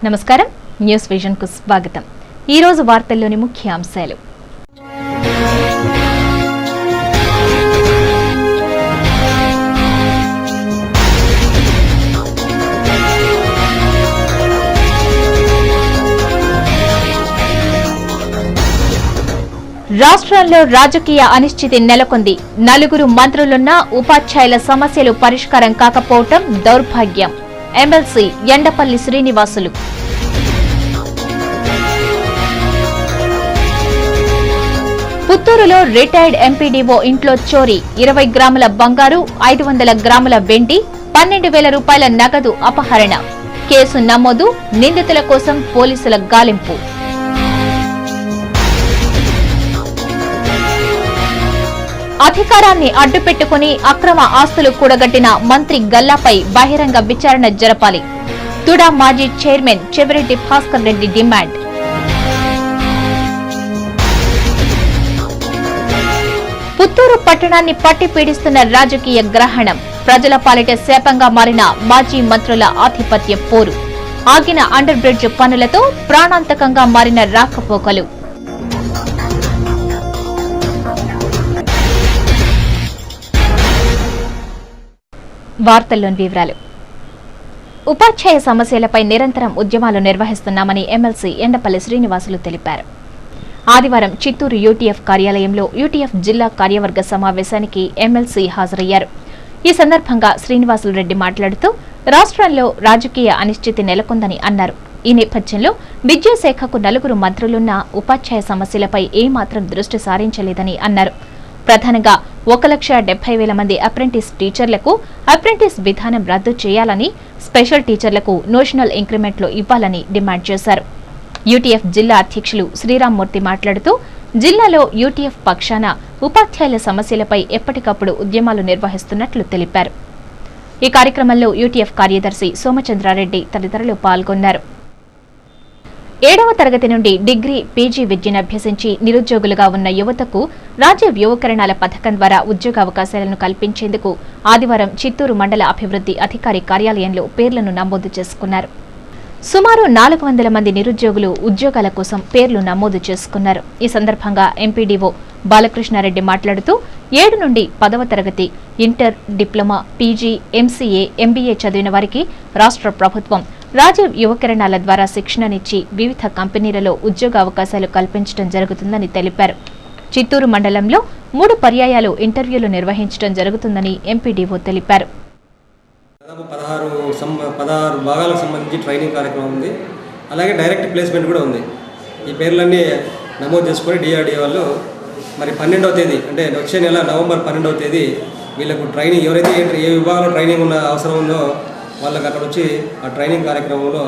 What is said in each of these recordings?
నమస్కారం news vision కు స్వాగతం। ఈ రోజు వార్తల్లోని ముఖ్య అంశాలు। రాష్ట్రంలో రాజకీయ అనిశ్చితి నెలకొంది। నలుగురు మంత్రులున్న ఉపాధ్యాయుల సమస్యలు పరిష్కారం కాకపోవటం దౌర్భాగ్యం। ఎమ్మెల్సీ ఎండపల్లి శ్రీనివాసులు। పుత్తూరులో రిటైర్డ్ ఎంపీడీఓ ఇంట్లో చోరీ, 20 గ్రాముల బంగారు, 500 గ్రాముల వెండి, 12,000 రూపాయల నగదు అపహరణ। కేసు నమోదు, నిందితుల కోసం పోలీసుల గాలింపు। అధికారాన్ని అడ్డుపెట్టుకుని అక్రమ ఆస్తులు కూడగట్టిన మంత్రి గల్లాపై బహిరంగ విచారణ జరపాలి। తుడా మాజీ చైర్మన్ చెవిరెడ్డి భాస్కర్ రెడ్డి డిమాండ్। పుత్తూరు పట్టణాన్ని పట్టి పీడిస్తున్న రాజకీయ గ్రహణం, ప్రజల పాలిట శాపంగా మారిన మాజీ మంత్రుల ఆధిపత్య పోరు, ఆగిన అండర్ బ్రిడ్జ్ పనులతో ప్రాణాంతకంగా మారిన రాకపోకలు। వార్తల్లోని వివరాలు। ఉపాధ్యాయ సమస్యలపై నిరంతరం ఉద్యమాలు నిర్వహిస్తున్నామని ఎమ్మెల్సీ ఎండపల్లి శ్రీనివాసులు తెలిపారు। ఆదివారం చిత్తూరు యూటీఎఫ్ కార్యాలయంలో యూటీఎఫ్ జిల్లా కార్యవర్గ సమావేశానికి ఎమ్మెల్సీ హాజరయ్యారు। ఈ సందర్భంగా శ్రీనివాసులు రెడ్డి మాట్లాడుతూ రాష్ట్రంలో రాజకీయ అనిశ్చితి నెలకొందని అన్నారు। ఈ నేపథ్యంలో విద్యాశాఖకు 9 మంత్రులున్న ఉపాధ్యాయ సమస్యలపై ఏమాత్రం దృష్టి సారించలేదని అన్నారు। ప్రధానంగా 1,70,000 మంది అప్రెంటిస్ టీచర్లకు అప్రెంటిస్ విధానం రద్దు చేయాలని, స్పెషల్ టీచర్లకు నోషనల్ ఇంక్రిమెంట్లు ఇవ్వాలని డిమాండ్ చేశారు। యూటీఎఫ్ జిల్లా అధ్యక్షులు శ్రీరామ్మూర్తి మాట్లాడుతూ జిల్లాలో యూటీఎఫ్ పక్షాన ఉపాధ్యాయుల సమస్యలపై ఎప్పటికప్పుడు ఉద్యమాలు నిర్వహిస్తున్నట్లు తెలిపారు। ఈ కార్యక్రమంలో యూటీఎఫ్ కార్యదర్శి సోమచంద్రారెడ్డి తదితరులు పాల్గొన్నారు। 7వ తరగతి నుండి డిగ్రీ, పీజీ విద్యను అభ్యసించి నిరుద్యోగులుగా ఉన్న యువతకు రాజీవ్ యువకరణాల పథకం ద్వారా ఉద్యోగావకాశాలను కల్పించేందుకు ఆదివారం చిత్తూరు మండల అభివృద్ధి అధికారి కార్యాలయంలో పేర్లను నమోదు చేసుకున్నారు। సుమారు 400 మంది నిరుద్యోగులు ఉద్యోగాల కోసం పేర్లు నమోదు చేసుకున్నారు। ఈ సందర్భంగా ఎంపీడీఓ బాలకృష్ణారెడ్డి మాట్లాడుతూ 7 నుండి 10వ తరగతి, inter, diploma, PG, MCA, MBA చదివిన వారికి రాష్ట్ర ప్రభుత్వం రాజీవ్ యువకరణాల ద్వారా శిక్షణనిచ్చి వివిధ కంపెనీలలో ఉద్యోగావకాశాలు కల్పించడం జరుగుతుందని తెలిపారు। చిత్తూరు మండలంలో 3 పర్యాయాలు ఇంటర్వ్యూలు నిర్వహించడం జరుగుతుందని ఎంపీడీఓ తెలిపారు। 16 భాగాలకు సంబంధించి ట్రైనింగ్ కార్యక్రమం ఉంది, అలాగే డైరెక్ట్ ప్లేస్మెంట్ కూడా ఉంది। ఈ పేర్లన్నీ నమోదు చేసుకొని డిఆర్డీఏ వాళ్ళు మరి 12వ తేదీ అంటే వచ్చే నెల నవంబర్ 12వ తేదీ వీళ్ళకు ట్రైనింగ్ ఎవరైతే ఏ విభాగంలో ట్రైనింగ్ ఉన్న అవసరం ఉందో వాళ్ళకి అక్కడ వచ్చి ఆ ట్రైనింగ్ కార్యక్రమంలో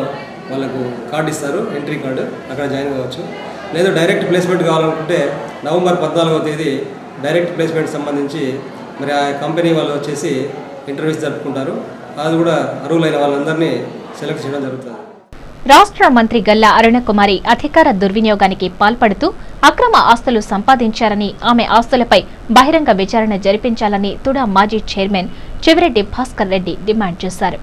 వాళ్ళకు కార్డు ఇస్తారు, ఎంట్రీ కార్డు, అక్కడ జాయిన్ కావచ్చు। లేదు డైరెక్ట్ ప్లేస్మెంట్ కావాలనుకుంటే నవంబర్ 14వ తేదీ డైరెక్ట్ ప్లేస్మెంట్ సంబంధించి మరి ఆ కంపెనీ వాళ్ళు వచ్చేసి ఇంటర్వ్యూస్ జరుపుకుంటారు। అది కూడా అర్హులైన వాళ్ళందరినీ సెలెక్ట్ చేయడం జరుగుతుంది। రాష్ట్ర మంత్రి గల్లా అరుణకుమారి అధికార దుర్వినియోగానికి పాల్పడుతూ అక్రమ ఆస్తులు సంపాదించారని, ఆమె ఆస్తులపై బహిరంగ విచారణ జరిపించాలని తుడా మాజీ చైర్మన్ చెవిరెడ్డి భాస్కర్ రెడ్డి డిమాండ్ చేశారు।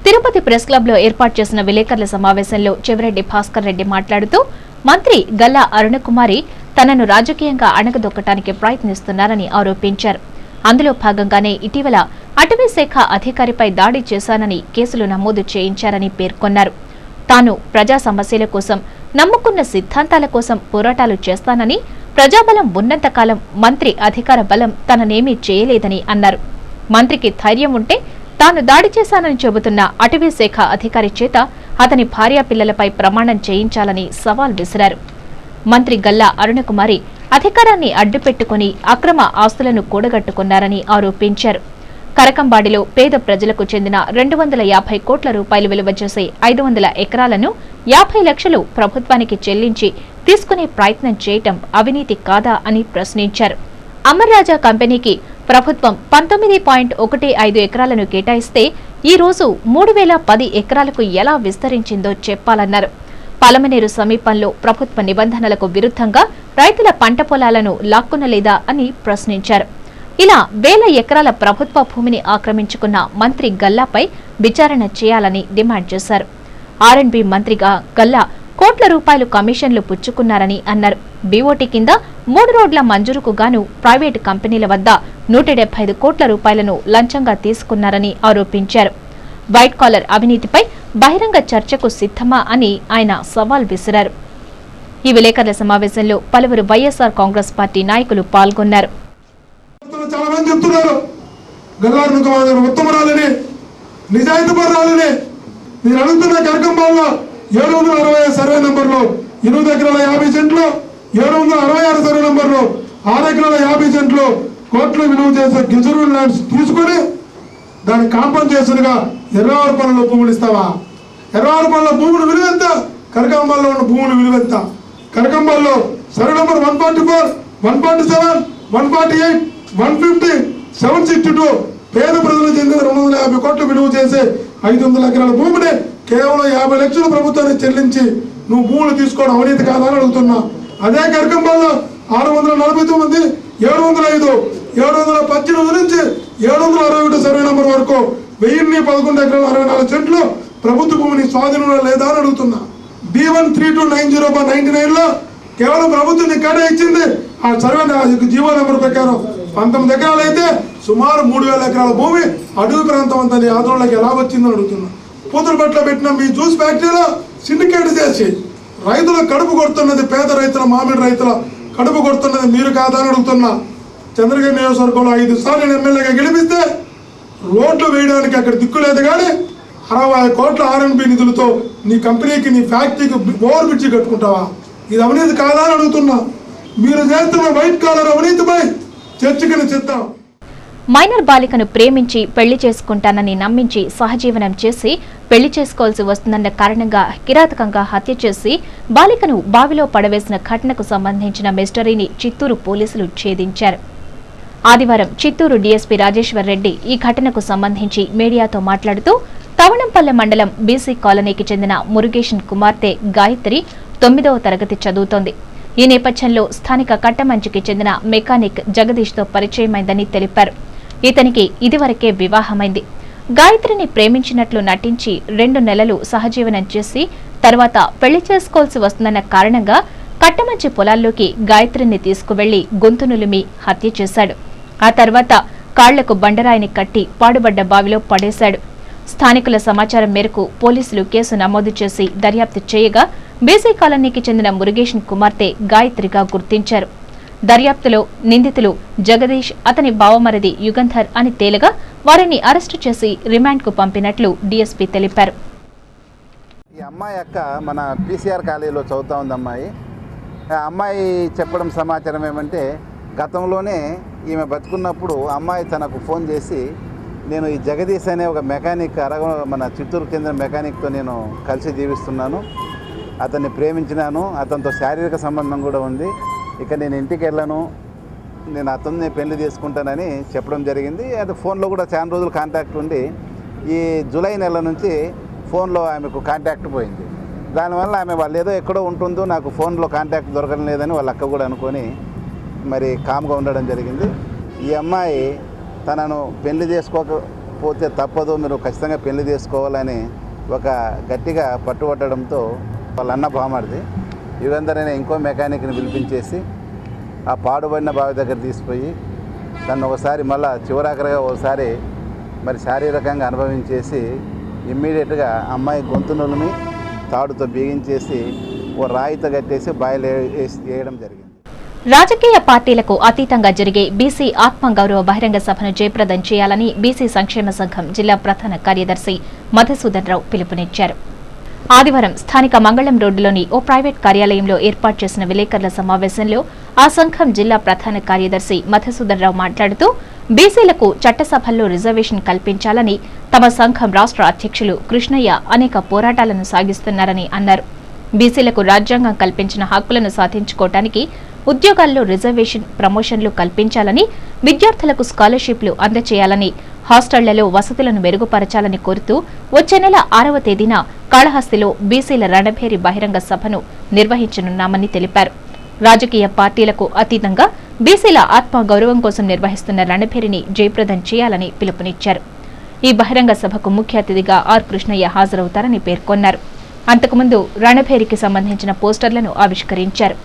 తిరుపతి ప్రెస్ క్లబ్ లో ఏర్పాటు చేసిన విలేకరుల సమావేశంలో చెవిరెడ్డి భాస్కర్ రెడ్డి మాట్లాడుతూ మంత్రి గల్లా అరుణకుమారి తనను రాజకీయంగా అణగదొక్కటానికి ప్రయత్నిస్తున్నారని ఆరోపించారు। అందులో భాగంగానే ఇటీవల అటవీ శాఖ అధికారిపై దాడి చేశానని కేసులు నమోదు చేయించారని పేర్కొన్నారు। తాను ప్రజా సమస్యల కోసం, నమ్ముకున్న సిద్ధాంతాల కోసం పోరాటాలు చేస్తానని, ప్రజాబలం ఉన్నంతకాలం మంత్రి అధికార బలం తననేమీ చేయలేదని అన్నారు। మంత్రికి ధైర్యం ఉంటే తాను దాడి చేశానని చెబుతున్న అటవీ శాఖ అధికారి చేత అతని భార్యా పిల్లలపై ప్రమాణం చేయించాలని సవాల్ విసిరారు। మంత్రి గల్లా అరుణకుమారి అధికారాన్ని అడ్డుపెట్టుకుని అక్రమ ఆస్తులను కూడగట్టుకున్నారని ఆరోపించారు। కరకంబాడిలో పేద ప్రజలకు చెందిన 250 కోట్ల రూపాయలు విలువ చేసే 500 ఎకరాలను 50 లక్షలు ప్రభుత్వానికి చెల్లించి తీసుకునే ప్రయత్నం చేయటం అవినీతి కాదా అని ప్రశ్నించారు। అమర్రాజా కంపెనీకి ప్రభుత్వం 19.15 ఎకరాలను కేటాయిస్తే ఈ రోజు 3010 ఎకరాలకు ఎలా విస్తరించిందో చెప్పాలన్నారు। పలమనేరు సమీపంలో ప్రభుత్వ నిబంధనలకు విరుద్ధంగా రైతుల పంట పొలాలను లాక్కునలేదా అని ప్రశ్నించారు। ఇలా వేల ఎకరాల ప్రభుత్వ భూమిని ఆక్రమించుకున్న మంత్రి గల్లాపై విచారణ చేయాలని డిమాండ్ చేశారు। R&B మంత్రిగా గల్లా కోట్ల రూపాయలు కమిషన్లు పుచ్చుకున్నారని అన్నారు. బీఓటీ కింద 3 రోడ్ల మంజూరుకు గాను ప్రైవేటు కంపెనీల వద్ద 175 కోట్ల రూపాయలను లంచంగా తీసుకున్నారని ఆరోపించారు. వైట్ కాలర్ అవినీతిపై బహిరంగ చర్చకు సిద్ధమా అని ఆయన సవాల్ విసిరారు. ఈ విలేకరుల సమావేశంలో పలువురు వైఎస్ఆర్ కాంగ్రెస్ పార్టీ నాయకులు పాల్గొన్నారు. చాలా మంది చెప్తున్నారు గల్లారు ఉత్తమరాలని నిజాయితీపరురాలని. నేను అడుగుతున్న కరకంబాల్లో 760 సర్వే నంబర్లో 8 ఎకరాల 50 సెంట్లు, 766 సర్వే నంబర్లో 6 ఎకరాల 50 సెంట్లు కోట్లు విలువ చేసే గిజరూల్ ల్యాండ్స్ తీసుకుని దాని కాంపన్సేషన్ గా ఎర్రవారిపల్లిలో భూములు ఇస్తావా? ఎర్రవారిపల్లిలో భూములు విలువ ఎంత? కరకంబాల్లో ఉన్న భూములు విలువ ఎంత? కరకంబాల్లో సర్వే నంబర్ 144, 147, 148, 150, 762 పేద ప్రజలకు చెందిన 250 కోట్లు విలువ చేసే 500 ఎకరాల భూమిని కేవలం 50 లక్షలు ప్రభుత్వానికి చెల్లించి నువ్వు భూములు తీసుకోవడం అవినీతి కాదని అడుగుతున్నా. అదే కరకంబాల్లో 649, 705, 718 నుంచి 761 సర్వే నంబర్ వరకు 1011 ఎకరాల 64 సెంట్లు ప్రభుత్వ భూమిని స్వాధీనంలో లేదా అని అడుగుతున్నా. B13290/99 లో కేవలం ప్రభుత్వం కేటా ఇచ్చింది ఆ సర్వే జీవో నెంబర్ ప్రకారం 19 ఎకరాలు అయితే సుమారు 3000 ఎకరాల భూమి అడవి ప్రాంతం అంతా ఆంధ్రలోకి ఎలా వచ్చిందని అడుగుతున్నా. పూతలపట్ల పెట్టిన మీ జ్యూస్ ఫ్యాక్టరీలో సిండికేట్ చేసి రైతుల కడుపు కొడుతున్నది, పేద రైతుల మామిడి రైతుల కడుపు కొడుతున్నది మీరు కాదని అడుగుతున్నా. చంద్రగిరి నియోజకవర్గంలో 5 సార్లు నేను ఎమ్మెల్యేగా గెలిపిస్తే రోడ్లు వేయడానికి అక్కడ దిక్కు లేదు, కానీ 60 కోట్ల R&B నిధులతో నీ కంపెనీకి నీ ఫ్యాక్టరీకి ఓవర్ బ్రిడ్జి కట్టుకుంటావా? ఇది అవినీతి కాదా అని అడుగుతున్నా. మీరు చేస్తున్న వైట్ కాలర్ అవినీతిపై చర్చకి సిద్ధం. మైనర్ బాలికను ప్రేమించి పెళ్లి చేసుకుంటానని నమ్మించి సహజీవనం చేసి పెళ్లి చేసుకోవాల్సి వస్తుందన్న కారణంగా కిరాతకంగా హత్య చేసి బాలికను బావిలో పడవేసిన ఘటనకు సంబంధించిన మిస్టరీని చిత్తూరు పోలీసులు ఛేదించారు. ఆదివారం చిత్తూరు డీఎస్పీ రాజేశ్వర్ రెడ్డి ఈ ఘటనకు సంబంధించి మీడియాతో మాట్లాడుతూ తవణంపల్లె మండలం బీసీ కాలనీకి చెందిన మురుగేషన్ కుమార్తె గాయత్రి 9వ తరగతి చదువుతోంది. ఈ నేపథ్యంలో స్థానిక కట్టమంచికి చెందిన మెకానిక్ జగదీష్తో పరిచయమైందని తెలిపారు. ఇతనికి ఇదివరకే వివాహమైంది. గాయత్రిని ప్రేమించినట్లు నటించి 2 నెలలు సహజీవనం చేసి తర్వాత పెళ్లి చేసుకోవాల్సి వస్తుందన్న కారణంగా కట్టమంచి పొలాల్లోకి గాయత్రిని తీసుకువెళ్లి గొంతు నులిమి హత్య చేశాడు. ఆ తర్వాత కాళ్లకు బండరాయిని కట్టి పాడుబడ్డ బావిలో పడేశాడు. స్థానికుల సమాచారం మేరకు పోలీసులు కేసు నమోదు చేసి దర్యాప్తు చేయగా బీసీ కాలనీకి చెందిన మురుగేషన్ కుమార్తె గాయత్రిగా గుర్తించారు. దర్యాప్తులో నిందితులు జగదీష్, అతని బావమరిది యుగంధర్ అని తేలగా వారిని అరెస్టు చేసి రిమాండ్కు పంపినట్లు డీఎస్పీ తెలిపారు. ఈ అమ్మాయి అక్క మన పీసీఆర్ కాలేజీలో చదువుతా ఉంది అమ్మాయి. ఆ అమ్మాయి చెప్పడం సమాచారం ఏమంటే గతంలోనే ఈమె బతుకున్నప్పుడు అమ్మాయి తనకు ఫోన్ చేసి నేను ఈ జగదీష్ అనే ఒక మెకానిక్ మన చిత్తూరు చెందిన మెకానిక్తో నేను కలిసి జీవిస్తున్నాను, అతన్ని ప్రేమించినాను, అతనితో శారీరక సంబంధం కూడా ఉంది, ఇక నేను ఇంటికి వెళ్ళను, నేను అతన్ని పెళ్లి చేసుకుంటానని చెప్పడం జరిగింది. అది ఫోన్లో కూడా చాలా రోజులు కాంటాక్ట్ ఉండి ఈ జూలై నెల నుంచి ఫోన్లో ఆమెకు కాంటాక్ట్ పోయింది. దానివల్ల ఆమె వాళ్ళు ఏదో ఎక్కడో ఉంటుందో నాకు ఫోన్లో కాంటాక్ట్ దొరకడం లేదని వాళ్ళ అక్క కూడా అనుకొని మరి కామ్గా ఉండడం జరిగింది. ఈ అమ్మాయి తనను పెళ్లి చేసుకోకపోతే తప్పదు, మీరు ఖచ్చితంగా పెళ్లి చేసుకోవాలని ఒక గట్టిగా పట్టుబట్టడంతో వాళ్ళ అన్న బామర్ది యుగంధర్ అనే ఇంకో మెకానిక్ని పిలిపించేసి ఆ పాడుబడిన బావి దగ్గర తీసిపోయి తను ఒకసారి మళ్ళీ చివరాఖరిగా ఒకసారి మరి శారీరకంగా అనుభవించేసి ఇమ్మీడియట్గా అమ్మాయి గొంతు నులిమి తాడుతో బిగించేసి ఓ రాయితో కట్టేసి బాయిలో వేయడం జరిగింది. రాజకీయ పార్టీలకు అతీతంగా జరిగే బీసీ ఆత్మగౌరవ బహిరంగ సభను జయప్రదం చేయాలని బీసీ సంక్షేమ సంఘం జిల్లా ప్రధాన కార్యదర్శి మధుసూదన్ రావు పిలుపునిచ్చారు. ఆదివారం స్థానిక మంగళం రోడ్డులోని ఓ ప్రైవేట్ కార్యాలయంలో ఏర్పాటు చేసిన విలేకరుల సమావేశంలో ఆ సంఘం జిల్లా ప్రధాన కార్యదర్శి మధుసూదన్ రావు మాట్లాడుతూ బీసీలకు చట్టసభల్లో రిజర్వేషన్ కల్పించాలని తమ సంఘం రాష్ట్ర అధ్యక్షులు కృష్ణయ్య అనేక పోరాటాలను సాగిస్తున్నారని అన్నారు. బీసీలకు రాజ్యాంగం కల్పించిన హక్కులను సాధించుకోవటానికి ఉద్యోగాల్లో రిజర్వేషన్, ప్రమోషన్లు కల్పించాలని, విద్యార్థులకు స్కాలర్షిప్లు అందజేయాలని, హాస్టళ్లలో వసతులను మెరుగుపరచాలని కోరుతూ వచ్చే నెల 6వ తేదీన కాళహస్తిలో బీసీల రణభేరి బహిరంగ సభను నిర్వహించనున్నామని తెలిపారు. రాజకీయ పార్టీలకు అతీతంగా బీసీల ఆత్మ గౌరవం కోసం నిర్వహిస్తున్న రణభేరిని జయప్రదం చేయాలని పిలుపునిచ్చారు. ఈ బహిరంగ సభకు ముఖ్య అతిథిగా ఆర్ కృష్ణయ్య హాజరవుతారని పేర్కొన్నారు. అంతకుముందు రణభేరికి సంబంధించిన పోస్టర్లను ఆవిష్కరించారు.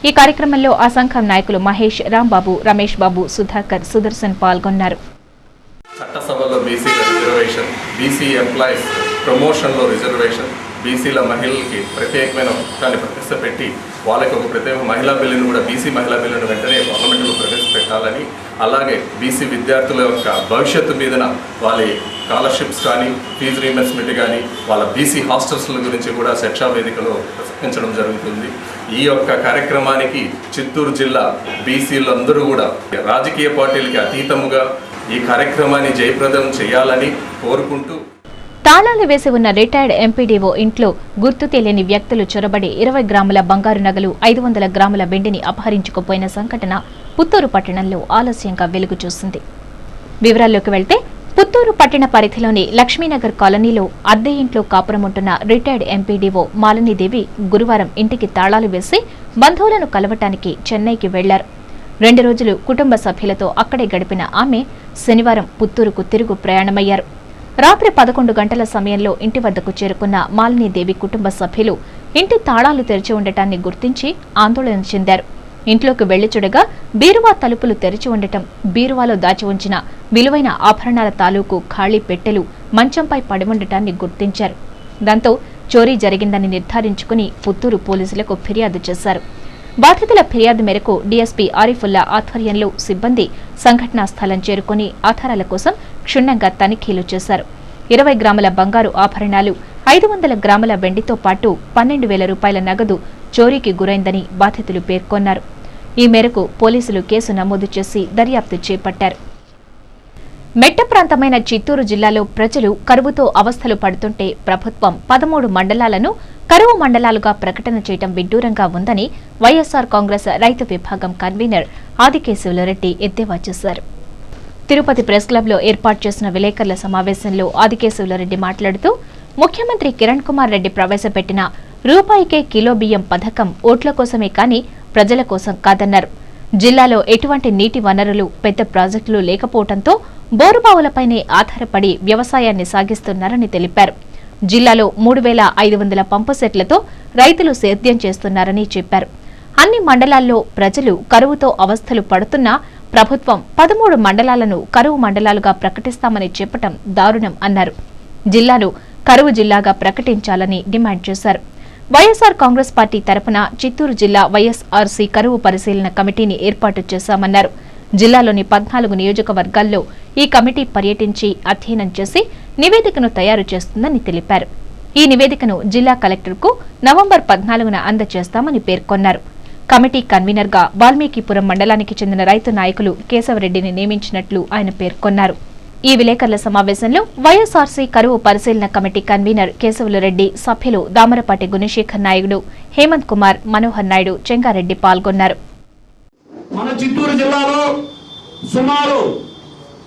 ఈ కార్యక్రమంలో ఆ సంఘం నాయకులు మహేష్, రాంబాబు, రమేష్ బాబు, సుధాకర్, సుదర్శన్ పాల్గొన్నారు. చట్టసభలో బీసీల రిజర్వేషన్, బీసీ ఎంప్లాయీస్ ప్రమోషన్లో రిజర్వేషన్, బీసీల మహిళలకి ప్రత్యేకమైన పథకాన్ని ప్రవేశపెట్టి వాళ్ళకి ఒక ప్రత్యేక మహిళా బిల్లును కూడా బీసీ మహిళా బిల్లును వెంటనే పార్లమెంటులో ప్రవేశపెట్టాలని, అలాగే బీసీ విద్యార్థుల యొక్క భవిష్యత్తు మీదన వాళ్ళ స్కాలర్షిప్స్ కానీ, ఫీజు రీఇంబర్స్మెంట్ కానీ, వాళ్ళ బీసీ హాస్టల్స్ల గురించి కూడా శిక్షా వేదికలో ప్రసంగించడం జరుగుతుంది. ఈ యొక్క కార్యక్రమానికి చిత్తూరు జిల్లా బీసీలందరూ కూడా రాజకీయ పార్టీలకి అతీతముగా ఈ కార్యక్రమాన్ని జయప్రదం చేయాలని కోరుకుంటూ తాళాలు వేసి ఉన్న రిటైర్డ్ ఎంపీడీఓ ఇంట్లో గుర్తు తెలియని వ్యక్తులు చొరబడి 20 గ్రాముల బంగారు నగలు, 500 గ్రాముల వెండిని అపహరించుకుపోయిన సంఘటన పుత్తూరు పట్టణంలో ఆలస్యంగా వెలుగు చూసింది. వివరాల్లోకి వెళ్తే పుత్తూరు పట్టణ పరిధిలోని లక్ష్మీనగర్ కాలనీలో అద్దె ఇంట్లో కాపురముంటున్న రిటైర్డ్ ఎంపీడీఓ మాలినీదేవి గురువారం ఇంటికి తాళాలు వేసి బంధువులను కలవటానికి చెన్నైకి వెళ్లారు. 2 రోజులు కుటుంబ సభ్యులతో అక్కడే గడిపిన ఆమె శనివారం పుత్తూరుకు తిరుగు ప్రయాణమయ్యారు. రాత్రి 11 గంటల సమయంలో ఇంటి వద్దకు చేరుకున్న మాలినీదేవి కుటుంబ సభ్యులు ఇంటి తాళాలు తెరిచి ఉండటాన్ని గుర్తించి ఆందోళన చెందారు. ఇంట్లోకి వెళ్లి చూడగా బీరువా తలుపులు తెరిచి ఉండటం, బీరువాలో దాచి ఉంచిన విలువైన ఆభరణాల తాలూకు ఖాళీ పెట్టెలు మంచంపై పడి ఉండటాన్ని గుర్తించారు. దాంతో చోరీ జరిగిందని నిర్ధారించుకుని పుత్తూరు పోలీసులకు ఫిర్యాదు చేశారు. బాధితుల ఫిర్యాదు మేరకు డీఎస్పీ ఆరిఫుల్లా ఆధ్వర్యంలో సిబ్బంది సంఘటనా స్థలం చేరుకుని ఆధారాల కోసం క్షుణ్ణంగా తనిఖీలు చేశారు. 20 గ్రాముల బంగారు ఆభరణాలు, 500 గ్రాముల వెండితో పాటు 12,000 రూపాయల నగదు చోరీకి గురైందని బాధితులు పేర్కొన్నారు. ఈ మేరకు పోలీసులు కేసు నమోదు చేసి దర్యాప్తు చేపట్టారు. మెట్ట ప్రాంతమైన చిత్తూరు జిల్లాలో ప్రజలు కరువుతో అవస్థలు పడుతుంటే ప్రభుత్వం 13 మండలాలను కరువు మండలాలుగా ప్రకటన చేయడం విడ్డూరంగా ఉందని వైఎస్ఆర్ కాంగ్రెస్ రైతు విభాగం కన్వీనర్ ఆదికేశవులరెడ్డి ఎద్దేవా చేశారు. తిరుపతి ప్రెస్ క్లబ్లో ఏర్పాటు చేసిన విలేకరుల సమావేశంలో ఆదికేశవులరెడ్డి మాట్లాడుతూ ముఖ్యమంత్రి కిరణ్ కుమార్ రెడ్డి ప్రవేశపెట్టిన రూపాయికే కిలో బియ్యం పథకం ఓట్ల కోసమే కానీ ప్రజల కోసం కాదన్నారు. జిల్లాలో ఎటువంటి నీటి వనరులు, పెద్ద ప్రాజెక్టులు లేకపోవడంతో బోరుబావులపైనే ఆధారపడి వ్యవసాయాన్ని సాగిస్తున్నారని తెలిపారు. జిల్లాలో 3,500 పంపు సెట్లతో రైతులు సేద్యం చేస్తున్నారని చెప్పారు. అన్ని మండలాల్లో ప్రజలు కరువుతో అవస్థలు పడుతున్నా ప్రభుత్వం 13 మండలాలను కరువు మండలాలుగా ప్రకటిస్తామని చెప్పటం దారుణం అన్నారు. జిల్లాను కరువు జిల్లాగా ప్రకటించాలని డిమాండ్ చేశారు. వైఎస్ఆర్ కాంగ్రెస్ పార్టీ తరపున చిత్తూరు జిల్లా వైఎస్ఆర్సీ కరువు పరిశీలన కమిటీని ఏర్పాటు చేశామన్నారు. జిల్లాలోని 14 నియోజకవర్గాల్లో ఈ కమిటీ పర్యటించి అధ్యయనం చేసి నివేదికను తయారు చేస్తుందని తెలిపారు. ఈ నివేదికను జిల్లా కలెక్టర్కు నవంబర్ 14న అందజేస్తామని పేర్కొన్నారు. కమిటీ కన్వీనర్గా వాల్మీకిపురం మండలానికి చెందిన రైతు నాయకులు కేశవరెడ్డిని నియమించినట్లు ఆయన పేర్కొన్నారు. ఈ విలేకరుల సమావేశంలో వైఎస్ఆర్సీ కరువు పరిశీలన కమిటీ కన్వీనర్ కేశవులరెడ్డి, సభ్యులు దామరపాటి గుణశేఖర్ నాయుడు, హేమంత్ కుమార్, మనోహర్ నాయుడు, చెంగారెడ్డి పాల్గొన్నారు. మన చిత్తూరు జిల్లాలో సుమారు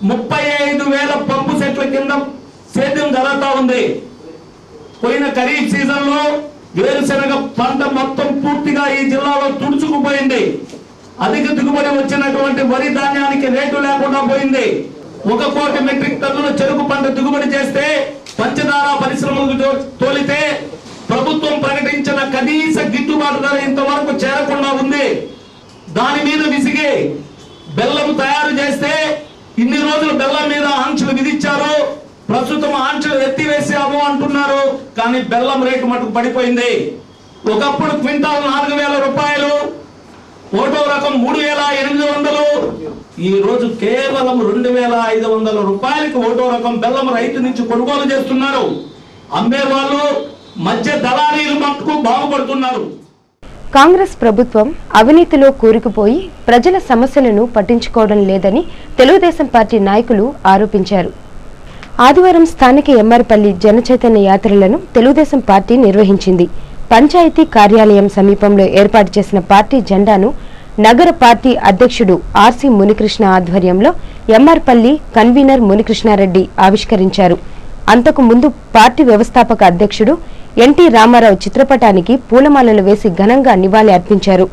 35,000 పంపు సెట్ల కింద సేద్యం జరుగుతూ ఉంది. పోయిన ఖరీఫ్ సీజన్ లో వేరుశెనగ పంట మొత్తం పూర్తిగా ఈ జిల్లాలో తుడుచుకుపోయింది. అధిక దిగుబడి వచ్చినటువంటి వరి ధాన్యానికి రేటు లేకుండా పోయింది. 1 కోటి మెట్రిక్ టన్నుల చెరుకు పంట దిగుబడి చేస్తే పంచదార పరిశ్రమలకు తోలితే ప్రభుత్వం ప్రకటించిన కనీస గిట్టుబాటు ధర ఇంతవరకు చేరకుండా ఉంది. దాని మీద విసిగి బెల్లం తయారు చేస్తే ఇన్ని రోజులు బెల్లం మీద ఆంక్షలు విధించారు. ప్రస్తుతం ఆంక్షలు ఎత్తివేసాము అంటున్నారు. కానీ బెల్లం రేటు మటుకు పడిపోయింది. ఒకప్పుడు క్వింటాల్ 4,000 రూపాయలు, ఒకటో రకం 3,800, ఈ రోజు కేవలం 2,500 రూపాయలకి ఒకటో రకం బెల్లం రైతు నుంచి కొనుగోలు చేస్తున్నారు. అమ్మే వాళ్ళు మధ్య దళారీలు మటుకు బాగుపడుతున్నారు. కాంగ్రెస్ ప్రభుత్వం అవినీతిలో కూరుకుపోయి ప్రజల సమస్యలను పట్టించుకోవడం లేదని తెలుగుదేశం పార్టీ నాయకులు ఆరోపించారు. ఆదివారం స్థానిక ఎమ్మారిపల్లి జనచైతన్య యాత్రలను తెలుగుదేశం పార్టీ నిర్వహించింది. పంచాయతీ కార్యాలయం సమీపంలో ఏర్పాటు చేసిన పార్టీ జెండాను నగర పార్టీ అధ్యక్షుడు ఆర్సీ మునికృష్ణ ఆధ్వర్యంలో ఎమ్మారిపల్లి కన్వీనర్ మునికృష్ణారెడ్డి ఆవిష్కరించారు. అంతకు ముందు పార్టీ వ్యవస్థాపక అధ్యక్షుడు ఎన్టీ రామారావు చిత్రపటానికి పూలమాలలు వేసి ఘనంగా నివాళి అర్పించారు.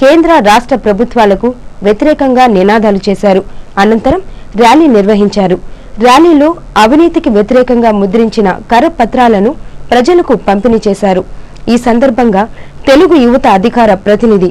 కేంద్ర రాష్ట్ర ప్రభుత్వాలకు వ్యతిరేకంగా నినాదాలు చేశారు. అనంతరం ర్యాలీ నిర్వహించారు. ర్యాలీలో అవినీతికి వ్యతిరేకంగా ముద్రించిన కరపత్రాలను ప్రజలకు పంపిణీ చేశారు. ఈ సందర్భంగా తెలుగు యువత అధికార ప్రతినిధి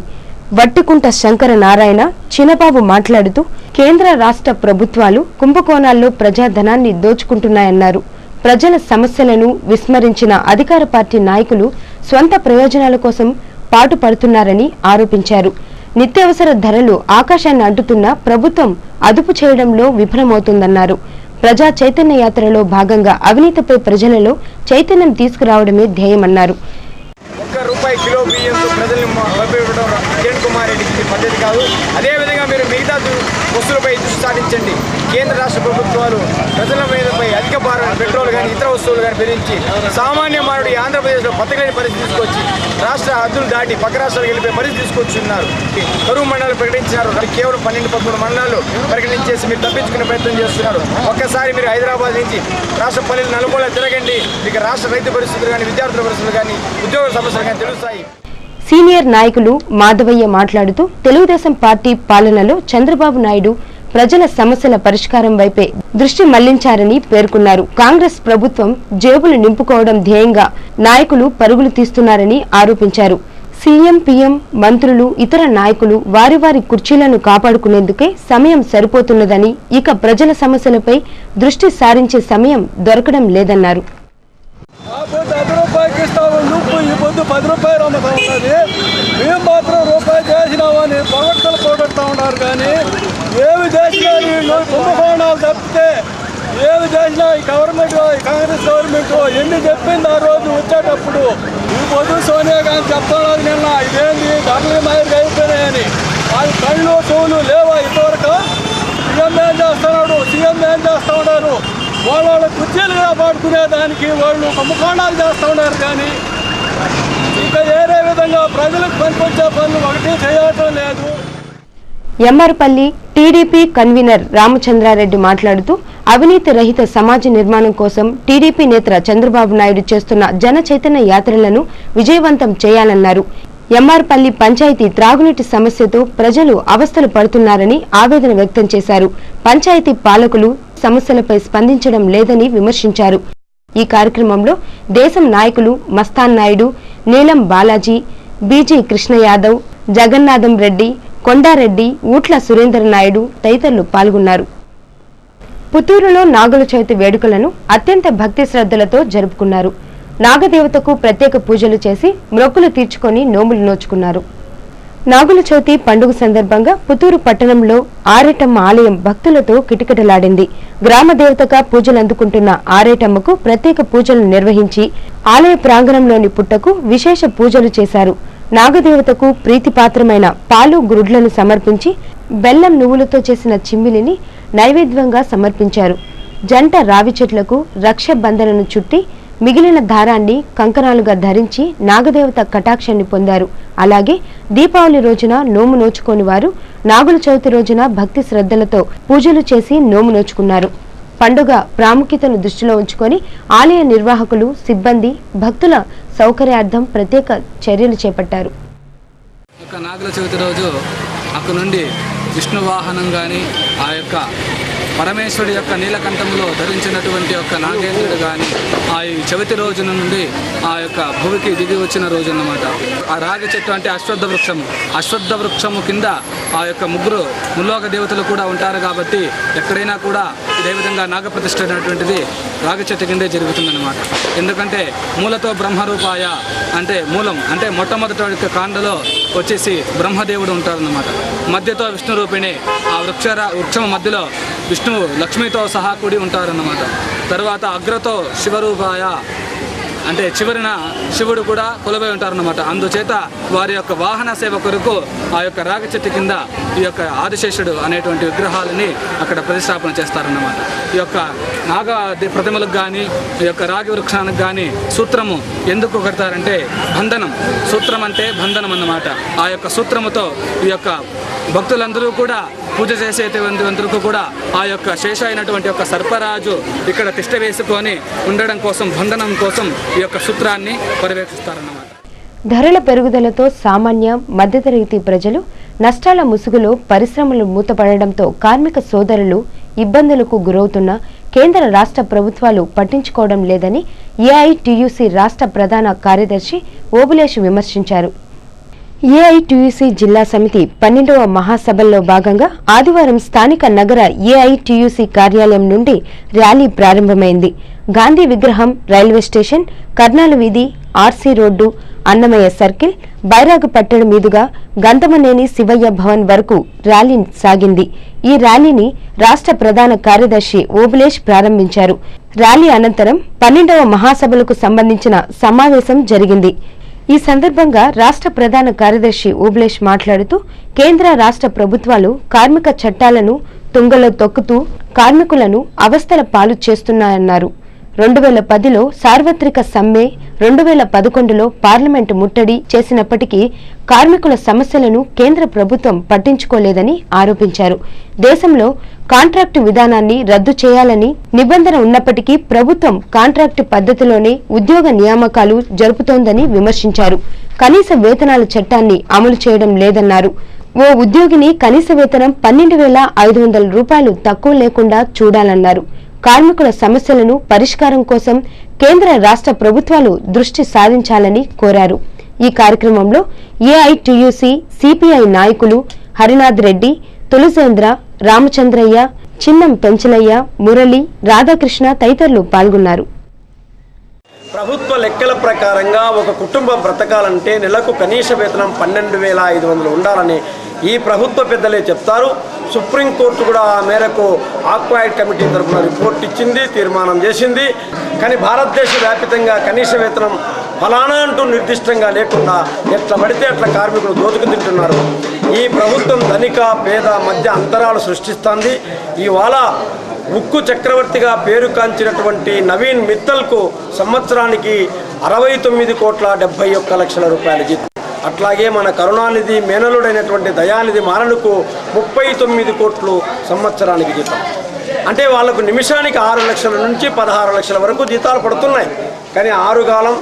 వట్టికుంట శంకర నారాయణ చిన్నబాబు మాట్లాడుతూ కేంద్ర రాష్ట్ర ప్రభుత్వాలు కుంభకోణాల్లో ప్రజాధనాన్ని దోచుకుంటున్నాయన్నారు. ప్రజల సమస్యలను విస్మరించిన అధికార పార్టీ నాయకులు స్వంత ప్రయోజనాల కోసం పాటుపడుతున్నారని ఆరోపించారు. నిత్యావసర ధరలు ఆకాశాన్ని అంటుతున్నా ప్రభుత్వం అదుపు చేయడంలో విఫలమవుతుందన్నారు. ప్రజా చైతన్య యాత్రలో భాగంగా అవినీతిపై ప్రజలలో చైతన్యం తీసుకురావడమే ధ్యేయమన్నారు. ₹1 కిలో బియ్యంతో ప్రజల్ని పంపివ్వడం కిరణ్ కుమార్ రెడ్డికి పద్ధతి కాదు. అదేవిధంగా మీరు మిగతా వస్తువులపై దృష్టి సాధించండి. కేంద్ర రాష్ట్ర ప్రభుత్వాలు ప్రజల మీదపై అధిక భారం పెట్రోల్ కానీ ఇతర వస్తువులు కానీ పెరించి సామాన్య మానవుడు ఆంధ్రప్రదేశ్లో బతకలేని పరిస్థితి తీసుకొచ్చి రాష్ట్ర హద్దులు దాటి పక్క రాష్ట్రాలకు వెళ్ళిపోయి పరిస్థితి తీసుకొచ్చున్నారు. కరువు మండలాలు ప్రకటించినారు. కేవలం 12-13 మండలాలు ప్రకటించేసి మీరు తప్పించుకునే ప్రయత్నం చేస్తున్నారు. ఒక్కసారి మీరు హైదరాబాద్ నుంచి రాష్ట్ర పల్లెలు నలుమూల తిరగండి. ఇక రాష్ట్ర రైతు పరిస్థితులు కానీ విద్యార్థుల పరిస్థితులు కానీ ఉద్యోగ సమస్యలు కానీ తెలుస్తాయి. సీనియర్ నాయకులు మాధవయ్య మాట్లాడుతూ తెలుగుదేశం పార్టీ పాలనలో చంద్రబాబు నాయుడు ప్రజల సమస్యల పరిష్కారం వైపే దృష్టి మళ్లించారని పేర్కొన్నారు. కాంగ్రెస్ ప్రభుత్వం జేబులు నింపుకోవడం ధ్యేయంగా నాయకులు పరుగులు తీస్తున్నారని ఆరోపించారు. సీఎం, పీఎం, మంత్రులు, ఇతర నాయకులు వారి వారి కుర్చీలను కాపాడుకునేందుకే సమయం సరిపోతున్నదని, ఇక ప్రజల సమస్యలపై దృష్టి సారించే సమయం దొరకడం లేదన్నారు. ₹10 ఇస్తాము, నువ్వు ఈ పొద్దు ₹10 అమ్ముతా ఉన్నది. మేము మాత్రం రూపాయి చేసినామని పొగడతా ఉన్నారు. కానీ ఏమి చేసినా వీళ్ళు కుంభకోణాలు తప్పితే ఏమి చేసినా ఈ గవర్నమెంట్, ఈ కాంగ్రెస్ గవర్నమెంట్ ఎన్ని చెప్పింది ఆ రోజు వచ్చేటప్పుడు. ఈ పొద్దు సోనియా గాంధీ చెప్తున్నారు నిన్న ఇదేంటి ధరలు మాదిరిగా అయిపోయినాయని. అది కళ్ళు చెవులు లేవా ఇంతవరకు? సీఎం ఏం చేస్తున్నాడు, సీఎం ఏం చేస్తూ ఉన్నారు? వాళ్ళ కుర్చీలు కాపాడుకునే దానికి వాళ్ళు కుంభకోణాలు చేస్తూ ఉన్నారు. కానీ ఇంకా ఏరే విధంగా ప్రజలకు పనికొచ్చే పనులు ఒకటి చేయటం లేదు. ఎమ్మరపల్లి టీడీపీ కన్వీనర్ రామచంద్రారెడ్డి మాట్లాడుతూ అవినీతి రహిత సమాజ నిర్మాణం కోసం టీడీపీ నేత చంద్రబాబు నాయుడు చేస్తున్న జన చైతన్య యాత్రలను విజయవంతం చేయాలన్నారు. ఎమ్మరపల్లి పంచాయతీ త్రాగునీటి సమస్యతో ప్రజలు అవస్థలు పడుతున్నారని ఆవేదన వ్యక్తం చేశారు. పంచాయతీ పాలకులు సమస్యలపై స్పందించడం లేదని విమర్శించారు. ఈ కార్యక్రమంలో దేశం నాయకులు మస్తాన్ నాయుడు, నీలం బాలాజీ, బీజీ కృష్ణ యాదవ్, జగన్నాథం రెడ్డి, కొండారెడ్డి, ఊట్ల సురేందర్ నాయుడు తదితరులు పాల్గొన్నారు. పుత్తూరులో నాగుల చవితి వేడుకలను అత్యంత భక్తి శ్రద్ధలతో జరుపుకున్నారు. నాగదేవతకు ప్రత్యేక పూజలు చేసి మొక్కులు తీర్చుకొని నోములు నోచుకున్నారు. నాగుల చవితి పండుగ సందర్భంగా పుత్తూరు పట్టణంలో ఆరేటమ్మ ఆలయం భక్తులతో కిటకిటలాడింది. గ్రామ దేవతగా పూజలు అందుకుంటున్న ఆరేటమ్మకు ప్రత్యేక పూజలు నిర్వహించి ఆలయ ప్రాంగణంలోని పుట్టకు విశేష పూజలు చేశారు. నాగదేవతకు ప్రీతిపాత్రమైన పాలు, గుడ్లను సమర్పించి బెల్లం, నువ్వులతో చేసిన చిమ్మిలిని నైవేద్యంగా సమర్పించారు. జంట రావి చెట్లకు రక్ష బంధనను చుట్టి మిగిలిన దారాన్ని కంకణాలుగా ధరించి నాగదేవత కటాక్షాన్ని పొందారు. అలాగే దీపావళి రోజున నోము నోచుకోని వారు నాగుల చవితి రోజున భక్తి శ్రద్ధలతో పూజలు చేసి నోము నోచుకున్నారు. పండుగ ప్రాముఖ్యతను దృష్టిలో ఉంచుకొని ఆలయ నిర్వాహకులు, సిబ్బంది భక్తుల సౌకర్యార్థం ప్రత్యేక చర్యలు చేపట్టారు. నాగుల చవితి రోజు అక్కడ నుండి విష్ణు వాహనం కానీ ఆ యొక్క పరమేశ్వరుడి యొక్క నీలకంఠంలో ధరించినటువంటి యొక్క నాగేంద్రుడు కానీ ఆ చవితి రోజున నుండి ఆ యొక్క భూమికి దిగి వచ్చిన రోజు అన్నమాట. ఆ రాగి చెట్టు అంటే అశ్వత్థ వృక్షము కింద ఆ యొక్క ముల్లోక దేవతలు కూడా ఉంటారు. కాబట్టి ఎక్కడైనా కూడా ఇదే విధంగా నాగప్రతిష్ఠ అనేటువంటిది రాగి చెట్టు కిందే జరుగుతుందన్నమాట. ఎందుకంటే మూలతో బ్రహ్మరూపాయ అంటే మూలం అంటే మొట్టమొదటి కాండలో వచ్చేసి బ్రహ్మదేవుడు ఉంటారన్నమాట. మధ్యతో విష్ణు రూపిణి ఆ వృక్షం మధ్యలో విష్ణువు లక్ష్మితో సహా కూడి ఉంటారన్నమాట. తర్వాత అగ్రతో శివరూపాయ అంటే చివరిన శివుడు కూడా కొలువై ఉంటారన్నమాట. అందుచేత వారి యొక్క వాహన సేవ కొరకు ఆ యొక్క రాగి చెట్టు కింద ఈ యొక్క ఆదిశేషుడు అనేటువంటి విగ్రహాలని అక్కడ ప్రతిష్టాపన చేస్తారన్నమాట. ఈ యొక్క నాగ ప్రతిమలకు కానీ ఈ యొక్క రాగి వృక్షానికి కానీ సూత్రము ఎందుకు కడతారంటే బంధనం. సూత్రం అంటే బంధనం అన్నమాట. ఆ యొక్క సూత్రముతో ఈ యొక్క భక్తులందరూ కూడా పూజ చేసేటువంటి కూడా ఆ యొక్క శేష అయినటువంటి యొక్క సర్పరాజు ఇక్కడ తిష్ట వేసుకొని ఉండడం కోసం, బంధనం కోసం ఈ యొక్క సూత్రాన్ని పర్యవేక్షిస్తారన్నమాట. ధరల పెరుగుదలతో సామాన్య మధ్యతరగతి ప్రజలు నష్టాల ముసుగులో పరిశ్రమలు మూతపడడంతో కార్మిక సోదరులు ఇబ్బందులకు గురవుతున్న కేంద్ర రాష్ట్ర ప్రభుత్వాలు పట్టించుకోవడం లేదని ఏఐటీయూసీ రాష్ట్ర ప్రధాన కార్యదర్శి ఓబులేష్ విమర్శించారు. ఏఐటీయూసీ జిల్లా సమితి 12వ మహాసభల్లో భాగంగా ఆదివారం స్థానిక నగర ఏఐటీయూసీ కార్యాలయం నుండి ర్యాలీ ప్రారంభమైంది. గాంధీ విగ్రహం, రైల్వే స్టేషన్, కర్నాల వీధి, ఆర్సీ రోడ్డు, అన్నమయ్య సర్కిల్, బైరాగు పట్టణ మీదుగా గంధమనేని శివయ్య భవన్ వరకు ర్యాలీ సాగింది. ఈ ర్యాలీని రాష్ట్ర ప్రధాన కార్యదర్శి ఓబులేష్ ప్రారంభించారు. ర్యాలీ అనంతరం 12వ మహాసభలకు సంబంధించిన సమావేశం జరిగింది. ఈ సందర్భంగా రాష్ట్ర ప్రధాన కార్యదర్శి ఓబులేష్ మాట్లాడుతూ కేంద్ర రాష్ట్ర ప్రభుత్వాలు కార్మిక చట్టాలను తుంగలో తొక్కుతూ కార్మికులను అవస్థల పాలు చేస్తున్నాయన్నారు. 2010లో సార్వత్రిక సమ్మె, 2011లో పార్లమెంటు ముట్టడి చేసినప్పటికీ కార్మికుల సమస్యలను కేంద్ర ప్రభుత్వం పట్టించుకోలేదని ఆరోపించారు. దేశంలో కాంట్రాక్టు విధానాన్ని రద్దు చేయాలని నిబంధన ఉన్నప్పటికీ ప్రభుత్వం కాంట్రాక్టు పద్ధతిలోనే ఉద్యోగ నియామకాలు జరుపుతోందని విమర్శించారు. కనీస వేతనాల చట్టాన్ని అమలు చేయడం లేదన్నారు. ఓ ఉద్యోగిని కనీస వేతనం 12,500 రూపాయలు తక్కువ లేకుండా చూడాలన్నారు. కార్మికుల సమస్యలను పరిష్కారం కోసం కేంద్ర రాష్ట్ర ప్రభుత్వాలు దృష్టి సారించాలని కోరారు. ఈ కార్యక్రమంలో ఏఐటీయూసీ సిపిఐ నాయకులు హరినాథ్ రెడ్డి, తులసేంద్ర, రామచంద్రయ్య, చిన్నం పెంచలయ్య, మురళి, రాధాకృష్ణ తదితరులు పాల్గొన్నారు. ప్రభుత్వ లెక్కల ప్రకారంగా ఒక కుటుంబం బ్రతకాలంటే నెలకు కనీస వేతనం 12,500 ఉండాలని ఈ ప్రభుత్వ పెద్దలే చెప్తారు. సుప్రీంకోర్టు కూడా ఆ మేరకు ఆక్వైర్డ్ కమిటీ తరఫున రిపోర్ట్ ఇచ్చింది, తీర్మానం చేసింది. కానీ భారతదేశ వ్యాప్తంగా కనీస వేతనం ఫలానా అంటూ నిర్దిష్టంగా లేకుండా ఎట్లా పడితే అట్లా కార్మికులు దోచుకు తింటున్నారు. ఈ ప్రభుత్వం ధనిక పేద మధ్య అంతరాలు సృష్టిస్తోంది. ఇవాళ ఉక్కు చక్రవర్తిగా పేరు కాంచినటువంటి నవీన్ మిత్తల్కు సంవత్సరానికి 69,71,00,000 రూపాయల జీతం. అట్లాగే మన కరుణానిధి మేనలుడైనటువంటి దయానిధి మారనుకు 39 కోట్లు సంవత్సరానికి జీతం. అంటే వాళ్లకు నిమిషానికి 6 లక్షల నుంచి 16 లక్షల వరకు జీతాలు పడుతున్నాయి. కానీ ఆరుగాలం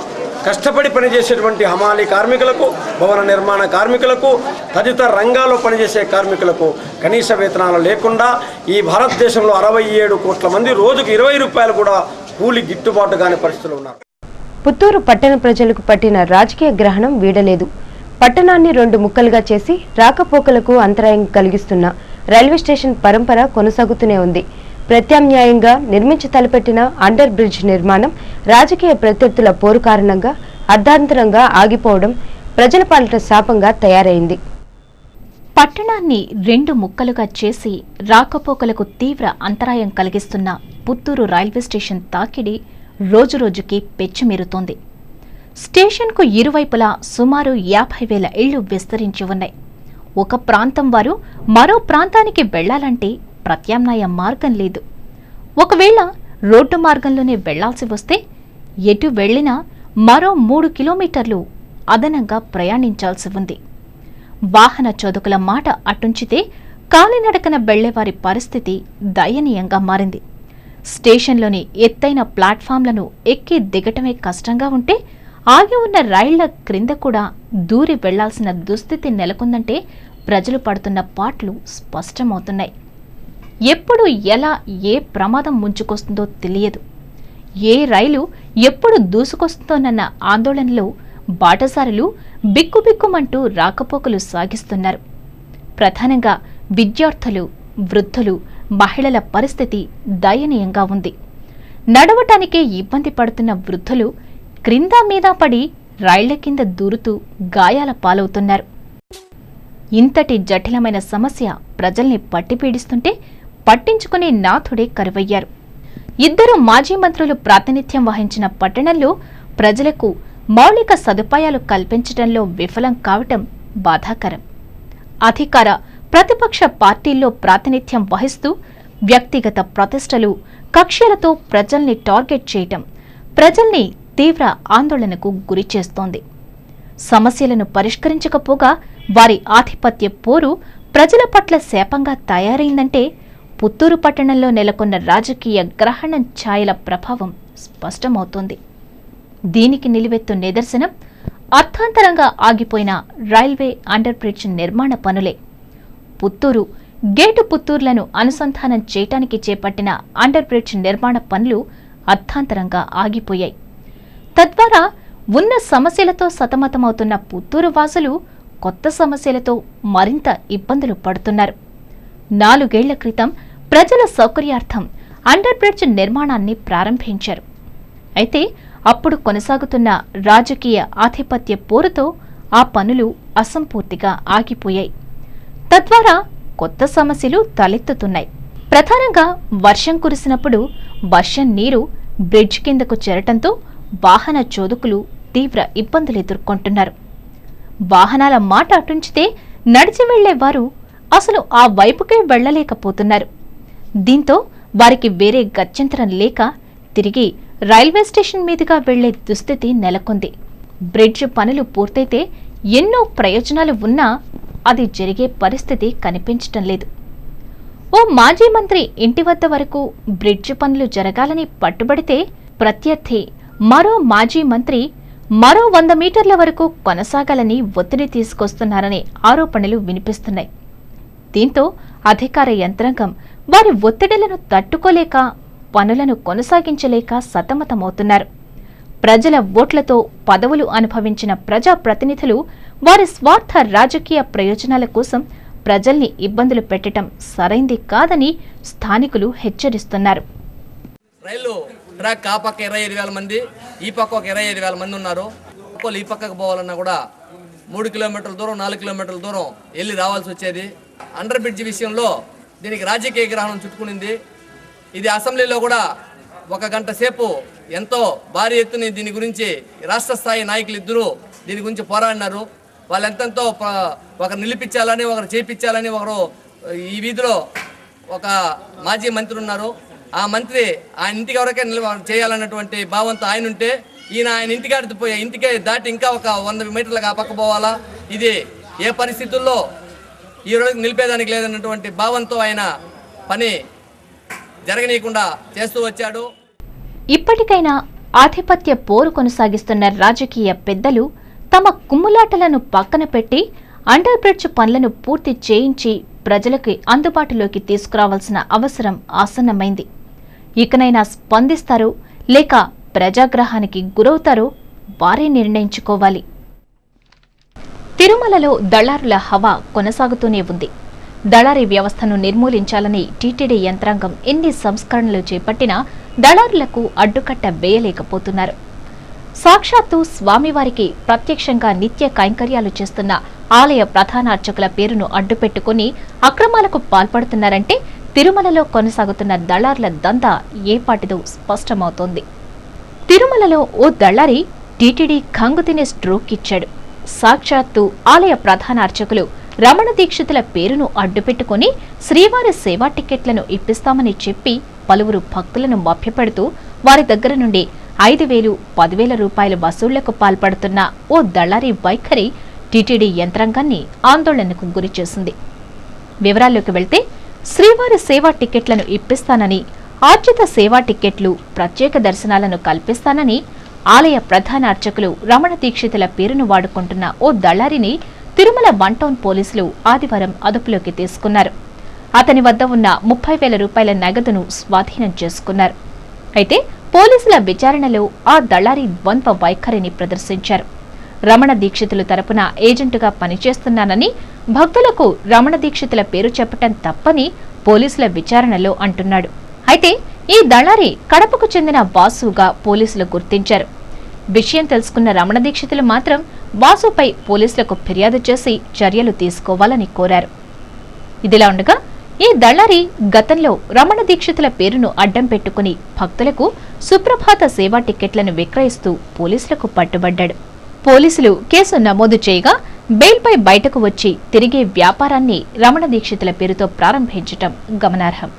కష్టపడి పనిచేసేటువంటి హమాలీ కార్మికులకు, భవన నిర్మాణ కార్మికులకు, తదితర రంగాల్లో పనిచేసే కార్మికులకు కనీస వేతనాలు లేకుండా ఈ భారతదేశంలో 67 కోట్ల మంది రోజుకు 20 రూపాయలు కూడా కూలి గిట్టుబాటు కాని పరిస్థితులు ఉన్నారు. పుత్తూరు పట్టణ ప్రజలకు పట్టిన రాజకీయ గ్రహణం వీడలేదు. పట్టణాన్ని 2 ముక్కలుగా చేసి రాకపోకలకు అంతరాయం కలిగిస్తున్న రైల్వే స్టేషన్ పరంపర కొనసాగుతూనే ఉంది. ప్రత్యామ్నాయంగా నిర్మించి తలపెట్టిన అండర్ బ్రిడ్జ్ నిర్మాణం రాజకీయ ప్రత్యర్థుల పోరు కారణంగా అర్ధాంతరంగా ఆగిపోవడం ప్రజల పాలిట శాపంగా తయారైంది. పట్టణాన్ని 2 ముక్కలుగా చేసి రాకపోకలకు తీవ్ర అంతరాయం కలిగిస్తున్న పుత్తూరు రైల్వే స్టేషన్ తాకిడి రోజురోజుకి పెచ్చుమీరుతోంది. స్టేషన్కు ఇరువైపులా సుమారు 50,000 ఇళ్లు విస్తరించి ఉన్నాయి. ఒక ప్రాంతం వారు మరో ప్రాంతానికి వెళ్లాలంటే ప్రత్యామ్నాయ మార్గం లేదు. ఒకవేళ రోడ్డు మార్గంలోనే వెళ్లాల్సి వస్తే ఎటు వెళ్లినా మరో 3 కిలోమీటర్లు అదనంగా ప్రయాణించాల్సి ఉంది. వాహన చోదకుల మాట అటుంచితే కాలినడకన వెళ్లేవారి పరిస్థితి దయనీయంగా మారింది. స్టేషన్లోని ఎత్తైన ప్లాట్ఫామ్లను ఎక్కి దిగటమే కష్టంగా ఉంటే ఆగి ఉన్న రైళ్ల క్రింద కూడా దూరి వెళ్లాల్సిన దుస్థితి నెలకొందంటే ప్రజలు పడుతున్న పాట్లు స్పష్టమవుతున్నాయి. ఎప్పుడు ఎలా ఏ ప్రమాదం ముంచుకొస్తుందో తెలియదు. ఏ రైలు ఎప్పుడు దూసుకొస్తుందోనన్న ఆందోళనలో బాటసారులు బిక్కుబిక్కుమంటూ రాకపోకలు సాగిస్తున్నారు. ప్రధానంగా విద్యార్థులు, వృద్ధులు, మహిళల పరిస్థితి దయనీయంగా ఉంది. నడవటానికే ఇబ్బంది పడుతున్న వృద్ధులు క్రింద మీద పడి రైళ్ల కింద దూరుతూ గాయాల పాలవుతున్నారు. ఇంతటి జటిలమైన సమస్య ప్రజల్ని పట్టిపీడిస్తుంటే పట్టించుకునే నాథుడే కరువయ్యారు. 2 మాజీ మంత్రులు ప్రాతినిధ్యం వహించిన పట్టణంలో ప్రజలకు మౌలిక సదుపాయాలు కల్పించడంలో విఫలం కావటం బాధాకరం. అధికార ప్రతిపక్ష పార్టీల్లో ప్రాతినిధ్యం వహిస్తూ వ్యక్తిగత ప్రతిష్టలు, కక్ష్యలతో ప్రజల్ని టార్గెట్ చేయటం ప్రజల్ని తీవ్ర ఆందోళనకు గురిచేస్తోంది. సమస్యలను పరిష్కరించకపోగా వారి ఆధిపత్య పోరు ప్రజల పట్ల శాపంగా తయారైందంటే పుత్తూరు పట్టణంలో నెలకొన్న రాజకీయ గ్రహణం ఛాయల ప్రభావం స్పష్టమవుతోంది. దీనికి నిలువెత్తు నిదర్శనం అర్థాంతరంగా ఆగిపోయిన రైల్వే అండర్ బ్రిడ్జ్ నిర్మాణ పనులే. పుత్తూరు, గేటు పుత్తూరులను అనుసంధానం చేయటానికి చేపట్టిన అండర్ బ్రిడ్జ్ నిర్మాణ పనులు అర్థాంతరంగా ఆగిపోయాయి. తద్వారా ఉన్న సమస్యలతో సతమతమవుతున్న పుత్తూరు వాసులు కొత్త సమస్యలతో మరింత ఇబ్బందులు పడుతున్నారు. 4 ఏళ్ల క్రితం ప్రజల సౌకర్యార్థం అండర్ బ్రిడ్జ్ నిర్మాణాన్ని ప్రారంభించారు. అయితే అప్పుడు కొనసాగుతున్న రాజకీయ ఆధిపత్య పోరుతో ఆ పనులు అసంపూర్తిగా ఆగిపోయాయి. తద్వారా కొత్త సమస్యలు తలెత్తుతున్నాయి. ప్రధానంగా వర్షం కురిసినప్పుడు వర్షం నీరు బ్రిడ్జ్ కిందకు చేరటంతో వాహన చోదకులు తీవ్ర ఇబ్బందులు ఎదుర్కొంటున్నారు. వాహనాల మాట అటుంచితే నడిచి వెళ్లేవారు అసలు ఆ వైపుకే వెళ్లలేకపోతున్నారు. దీంతో వారికి వేరే గత్యంతరం లేక తిరిగి రైల్వే స్టేషన్ మీదుగా వెళ్లే దుస్థితి నెలకొంది. బ్రిడ్జ్ పనులు పూర్తయితే ఎన్నో ప్రయోజనాలు ఉన్నా అది జరిగే పరిస్థితి కనిపించటం లేదు. ఓ మాజీ మంత్రి ఇంటి వద్ద వరకు బ్రిడ్జ్ పనులు జరగాలని పట్టుబడితే ప్రత్యర్థి మరో మాజీ మంత్రి మరో 100 మీటర్ల వరకు కొనసాగాలని ఒత్తిడి తీసుకొస్తున్నారనే ఆరోపణలు వినిపిస్తున్నాయి. దీంతో అధికార యంత్రాంగం వారి ఒత్తిడిలను తట్టుకోలేక పనులను కొనసాగించలేక సతమతమవుతున్నారు. ప్రజల ఓట్లతో పదవులు అనుభవించిన ప్రజాప్రతినిధులు వారి స్వార్థ రాజకీయ ప్రయోజనాల కోసం ప్రజల్ని ఇబ్బందులు పెట్టడం సరైంది కాదని స్థానికులు హెచ్చరిస్తున్నారు. రైలు ట్రాక్ ఆ పక్క 25,000 మంది, ఈ పక్క ఒక 25,000 మంది ఉన్నారు. ఒక్కొక్కరు ఈ పక్కకు పోవాలన్నా కూడా 3 కిలోమీటర్ల దూరం 4 కిలోమీటర్ల దూరం వెళ్ళి రావాల్సి వచ్చేది. అండర్ బ్రిడ్జ్ విషయంలో దీనికి రాజకీయ గ్రహణం చుట్టుకునింది. ఇది అసెంబ్లీలో కూడా 1 గంట సేపు ఎంతో భారీ ఎత్తున దీని గురించి రాష్ట్ర స్థాయి నాయకులు ఇద్దరు దీని గురించి పోరాడినారు. వాళ్ళు ఎంతెంతో ఒకరు నిలిపించాలని, ఒకరు చేయించాలని, ఒకరు ఈ వీధిలో ఒక మాజీ మంత్రి ఉన్నారు. ఆ మంత్రి ఆయన ఇంటికి ఎవరికే చేయాలన్నటువంటి భావంతో ఆయన ఉంటే ఆయన ఇంటికే దాటి ఇంకా ఒక 100 మీటర్లకు ఆ పక్క పోవాలా, ఇది ఏ పరిస్థితుల్లో ఈ రోజు నిలిపేదానికి లేదన్నటువంటి భావంతో ఆయన పని జరగనీయకుండా చేస్తూ వచ్చాడు. ఇప్పటికైనా ఆధిపత్య పోరు కొనసాగిస్తున్న రాజకీయ పెద్దలు తమ కుమ్ములాటలను పక్కన పెట్టి అండర్ బ్రిడ్జ్ పనులను పూర్తి చేయించి ప్రజలకి అందుబాటులోకి తీసుకురావాల్సిన అవసరం ఆసన్నమైంది. ఇకనైనా స్పందిస్తారో లేక ప్రజాగ్రహానికి గురవుతారో వారే నిర్ణయించుకోవాలి. తిరుమలలో దళారుల హవా కొనసాగుతూనే ఉంది. దళారీ వ్యవస్థను నిర్మూలించాలని టీటీడీ యంత్రాంగం ఎన్ని సంస్కరణలు చేపట్టినా దళారులకు అడ్డుకట్ట వేయలేకపోతున్నారు. సాక్షాత్తు స్వామివారికి ప్రత్యక్షంగా నిత్య కైంకర్యాలు చేస్తున్న ఆలయ ప్రధాన అర్చకుల పేరును అడ్డుపెట్టుకుని అక్రమాలకు పాల్పడుతున్నారంటే తిరుమలలో కొనసాగుతున్న దళారుల దందా ఏపాటిదో స్పష్టమవుతోంది. తిరుమలలో ఓ దళారి టీటీడీ కంగుతినే స్ట్రోక్ ఇచ్చాడు. సాక్షాత్తు ఆలయ ప్రధాన అర్చకులు రమణ దీక్షితుల పేరును అడ్డుపెట్టుకుని శ్రీవారి సేవా టికెట్లను ఇప్పిస్తామని చెప్పి పలువురు భక్తులను మభ్యపెడుతూ వారి దగ్గర నుండి 5,000, 10,000 రూపాయల వసూళ్లకు పాల్పడుతున్న ఓ దళారీ వైఖరి టీటీడీ యంత్రాంగాన్ని ఆందోళనకు గురిచేసింది. వివరాల్లోకి వెళ్తే శ్రీవారి సేవా టికెట్లను ఇప్పిస్తానని, ఆర్జిత సేవా టికెట్లు, ప్రత్యేక దర్శనాలను కల్పిస్తానని ఆలయ ప్రధాన అర్చకులు రమణ దీక్షితుల పేరును వాడుకుంటున్న ఓ దళారిని తిరుమల 1 టౌన్ పోలీసులు ఆదివారం అదుపులోకి తీసుకున్నారు. అతని వద్ద ఉన్న 30,000 రూపాయల నగదును స్వాధీనం చేసుకున్నారు. అయితే పోలీసుల విచారణలో ఆ దళారీ ద్వంద్వ వైఖరిని ప్రదర్శించారు. రమణ దీక్షితులు తరపున ఏజెంటుగా పనిచేస్తున్నానని, భక్తులకు రమణ దీక్షితుల పేరు చెప్పటం తప్పని పోలీసుల విచారణలో అంటున్నాడు. అయితే ఈ దళారి కడపకు చెందిన వాసుగా పోలీసులు గుర్తించారు. విషయం తెలుసుకున్న రమణ దీక్షితులు మాత్రం వాసుపై పోలీసులకు ఫిర్యాదు చేసి చర్యలు తీసుకోవాలని కోరారు. ఇదిలా ఉండగా ఈ దళారి గతంలో రమణ దీక్షితుల పేరును అడ్డం పెట్టుకుని భక్తులకు సుప్రభాత సేవా టికెట్లను విక్రయిస్తూ పోలీసులకు పట్టుబడ్డాడు. పోలీసులు కేసు నమోదు చేయగా బెయిల్పై బయటకు వచ్చి తిరిగే వ్యాపారాన్ని రమణ దీక్షితుల పేరుతో ప్రారంభించటం గమనార్హం.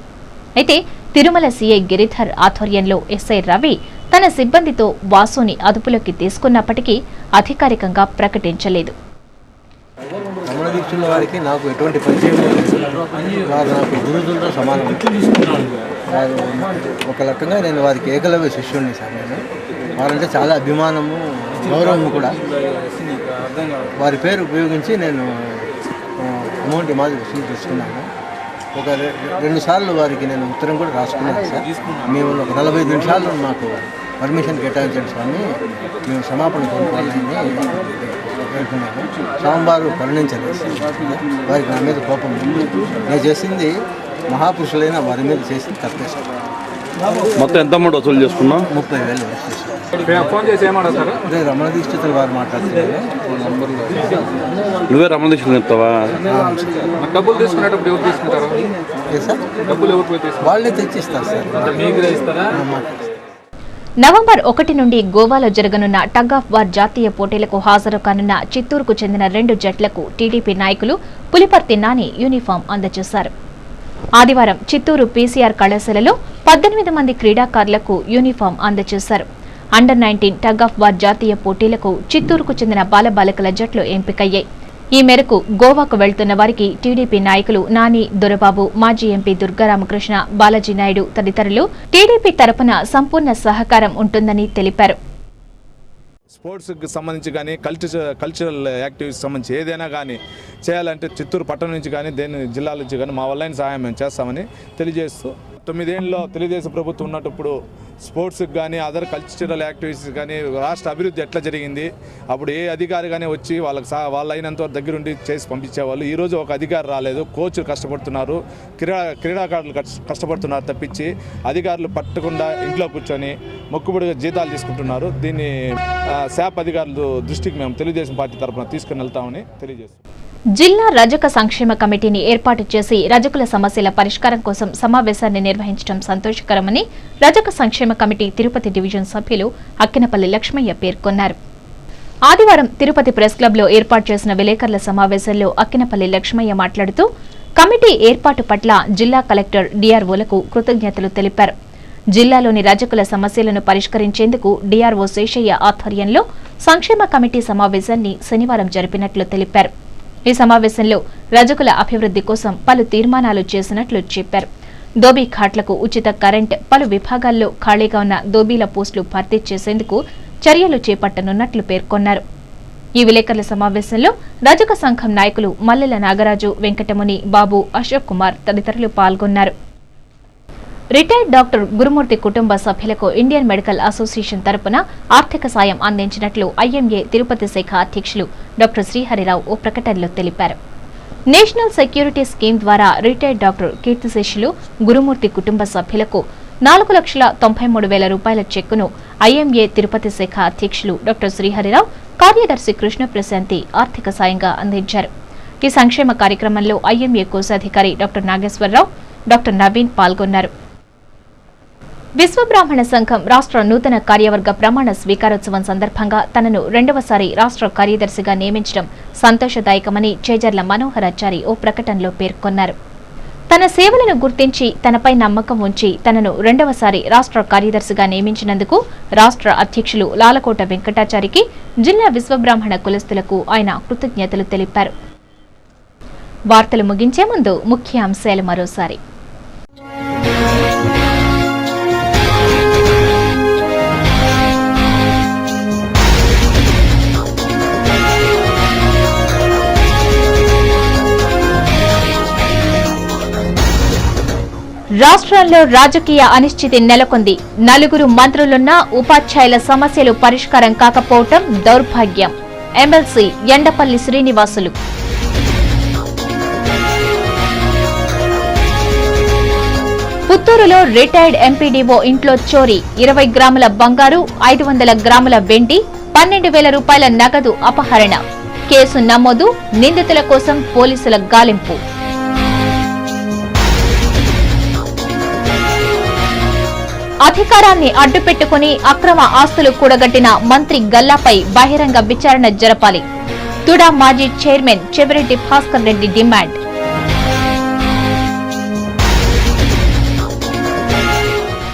అయితే తిరుమల సీఐ గిరిధర్ ఆధ్వర్యంలో ఎస్ఐ రవి తన సిబ్బందితో వాసుని అదుపులోకి తీసుకున్నప్పటికీ అధికారికంగా ప్రకటించలేదు. రమణ దీక్షల వారికి నాకు ఎటువంటి పరిచయం లేదు. నాకు గురువులతో సమానం. ఒక రకంగా నేను వారికి ఏకలవ్య శిష్యుడిని సార్. నేను వారంటే చాలా అభిమానము, గౌరవము కూడా. వారి పేరు ఉపయోగించి నేను అమౌంట్ డిమాజిట్ తీసుకున్నాను. ఒక 2 సార్లు వారికి నేను ఉత్తరం కూడా రాసుకున్నాను సార్. మేము ఒక 45 నిమిషాలు మాకు పర్మిషన్ కేటాయించండి స్వామి, మేము క్షమాపణ కోరుకోవాలని పెట్టుకున్నాను. స్వామివారు కరుణించలేదు. వారికి నా మీద కోపం ఉంది. నేను చేసింది మహాపురుషులైన వారి మీద చేసింది తప్పేసాను. మొత్తం ఎంత అమౌంట్ వసూలు చేసుకున్నాం? 30,000 ఫోన్ చేసి ఏమడతారు? అదే రమణ దీక్షితులు వారు మాట్లాడుతున్నారు. నువ్వే రమణ దీక్షితులు చెప్తావా? డబ్బులు తీసుకునేటప్పుడు ఎవరు తీసుకుంటారు? డబ్బులు ఎవరు వాళ్ళే తెచ్చిస్తారు సార్. నవంబర్ 1 నుండి గోవాలో జరగనున్న టగ్ ఆఫ్ వార్ జాతీయ పోటీలకు హాజరు కానున్న చిత్తూరుకు చెందిన 2 జట్లకు టీడీపీ నాయకులు పులిపర్తి నాని యూనిఫామ్ అందజేశారు. ఆదివారం చిత్తూరు పీసీఆర్ కళాశాలలో 18 మంది క్రీడాకారులకు యూనిఫామ్ అందజేశారు. అండర్ 19 టగ్ ఆఫ్ వార్ జాతీయ పోటీలకు చిత్తూరుకు చెందిన బాలబాలికల జట్లు ఎంపికయ్యాయి. ఈ మేరకు గోవాకు వెళ్తున్న వారికి టీడీపీ నాయకులు నాని, దొరబాబు, మాజీ ఎంపీ దుర్గారామకృష్ణ, బాలాజీ నాయుడు తదితరులు టీడీపీ తరపున సంపూర్ణ సహకారం ఉంటుందని తెలిపారు. స్పోర్ట్స్కి సంబంధించి కానీ కల్చరల్ యాక్టివిటీస్ సంబంధించి ఏదైనా కానీ చేయాలంటే చిత్తూరు పట్టణం నుంచి కానీ జిల్లాల నుంచి కానీ మా వల్ల సహాయం మేము చేస్తామని తెలియజేస్తూ 9 ఏళ్ళలో తెలుగుదేశం ప్రభుత్వం ఉన్నప్పుడు స్పోర్ట్స్కి కానీ అదర్ కల్చరల్ యాక్టివిటీస్ కానీ రాష్ట్ర అభివృద్ధి ఎట్లా జరిగింది, అప్పుడు ఏ అధికారి కానీ వచ్చి వాళ్ళ అయినంత దగ్గరుండి చేసి పంపించేవాళ్ళు. ఈరోజు ఒక అధికారి రాలేదు, కోచ్లు కష్టపడుతున్నారు, క్రీడాకారులు కష్టపడుతున్నారు తప్పించి అధికారులు పట్టకుండా ఇంట్లో కూర్చొని మొక్కుబడిగా జీతాలు తీసుకుంటున్నారు. దీన్ని శాప్ అధికారుల దృష్టికి మేము తెలుగుదేశం పార్టీ తరఫున తీసుకుని వెళ్తామని తెలియజేస్తాం. జిల్లా రజక సంక్షేమ కమిటీని ఏర్పాటు చేసి రజకుల సమస్యల పరిష్కారం కోసం సమావేశాన్ని నిర్వహించడం సంతోషకరమని రజక సంక్షేమ కమిటీ తిరుపతి డివిజన్ సభ్యులు అక్కినపల్లి లక్ష్మయ్య పేర్కొన్నారు. ఆదివారం తిరుపతి ప్రెస్ క్లబ్లో ఏర్పాటు చేసిన విలేకరుల సమావేశంలో అక్కినపల్లి లక్ష్మయ్య మాట్లాడుతూ కమిటీ ఏర్పాటు పట్ల జిల్లా కలెక్టర్ డిఆర్ఓలకు కృతజ్ఞతలు తెలిపారు. జిల్లాలోని రజకుల సమస్యలను పరిష్కరించేందుకు డిఆర్ఓ శేషయ్య ఆధ్వర్యంలో సంక్షేమ కమిటీ సమావేశాన్ని శనివారం జరిపినట్లు తెలిపారు. ఈ సమావేశంలో రజకుల అభివృద్ధి కోసం పలు తీర్మానాలు చేసినట్లు చెప్పారు. దోబీ ఘాట్లకు ఉచిత కరెంట్, పలు విభాగాల్లో ఖాళీగా ఉన్న దోబీల పోస్టులు భర్తీ చేసేందుకు చర్యలు చేపట్టనున్నట్లు పేర్కొన్నారు. ఈ విలేకరుల సమావేశంలో రజక సంఘం నాయకులు మల్లెల నాగరాజు, వెంకటముని, బాబు, అశోక్ కుమార్ తదితరులు పాల్గొన్నారు. రిటైర్డ్ డాక్టర్ గురుమూర్తి కుటుంబ సభ్యులకు ఇండియన్ మెడికల్ అసోసియేషన్ తరపున ఆర్థిక సాయం అందించినట్లు ఐఎంఏ తిరుపతి శాఖ అధ్యక్షులు డాక్టర్ శ్రీహరిరావు ఓ ప్రకటనలో తెలిపారు. నేషనల్ సెక్యూరిటీ స్కీమ్ ద్వారా రిటైర్డ్ డాక్టర్ కీర్తిశేషులు గురుమూర్తి కుటుంబ సభ్యులకు 4,93,000 రూపాయల చెక్కును ఐఎంఏ తిరుపతి శాఖ అధ్యక్షులు డాక్టర్ శ్రీహరిరావు, కార్యదర్శి కృష్ణ ప్రశాంతి ఆర్థిక సాయంగా అందించారు. ఈ సంక్షేమ కార్యక్రమంలో ఐఎంఏ కోశాధికారి డాక్టర్ నాగేశ్వరరావు, డాక్టర్ నవీన్ పాల్గొన్నారు. విశ్వబ్రాహ్మణ సంఘం రాష్ట్ర నూతన కార్యవర్గ ప్రమాణ స్వీకారోత్సవం సందర్భంగా తనను 2వసారి రాష్ట్ర కార్యదర్శిగా నియమించడం సంతోషదాయకమని చేజర్ల మనోహరాచారి ఓ ప్రకటనలో పేర్కొన్నారు. తన సేవలను గుర్తించి తనపై నమ్మకం ఉంచి తనను 2వసారి రాష్ట్ర కార్యదర్శిగా నియమించినందుకు రాష్ట్ర అధ్యక్షులు లాలకోట వెంకటాచారికి, జిల్లా విశ్వబ్రాహ్మణ కులస్తులకు ఆయన కృతజ్ఞతలు తెలిపారు. వార్తలు ముగించే ముందు ముఖ్య అంశాలు మరోసారి. రాష్ట్రంలో రాజకీయ అనిశ్చితి నెలకొంది. 4 మంత్రులున్నా ఉపాధ్యాయుల సమస్యలు పరిష్కారం కాకపోవటం దౌర్భాగ్యం. ఎమ్మెల్సీ ఎండపల్లి శ్రీనివాసులు. పుత్తూరులో రిటైర్డ్ ఎంపీడీఓ ఇంట్లో చోరీ, 20 గ్రాముల బంగారు, 500 గ్రాముల వెండి, 12,000 రూపాయల నగదు అపహరణ. కేసు నమోదు, నిందితుల కోసం పోలీసుల గాలింపు. అధికారాన్ని అడ్డుపెట్టుకుని అక్రమ ఆస్తులు కూడగట్టిన మంత్రి గల్లాపై బహిరంగ విచారణ జరపాలి. తుడా మాజీ చైర్మన్ చెవిరెడ్డి భాస్కర్ రెడ్డి డిమాండ్.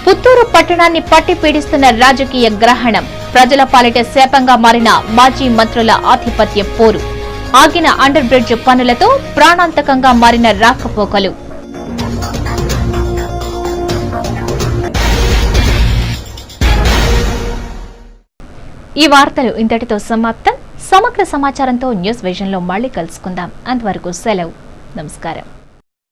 పుత్తూరు పట్టణాన్ని పట్టి పీడిస్తున్న రాజకీయ గ్రహణం. ప్రజల పాలిట శాపంగా మారిన మాజీ మంత్రుల ఆధిపత్య పోరు. ఆగిన అండర్ బ్రిడ్జ్ పనులతో ప్రాణాంతకంగా మారిన రాకపోకలు. ఈ వార్తలు ఇంతటితో సమాప్తం. సమగ్ర సమాచారంతో న్యూస్ విజన్ లో మళ్లీ కలుసుకుందాం. అంతవరకు సెలవు. నమస్కారం.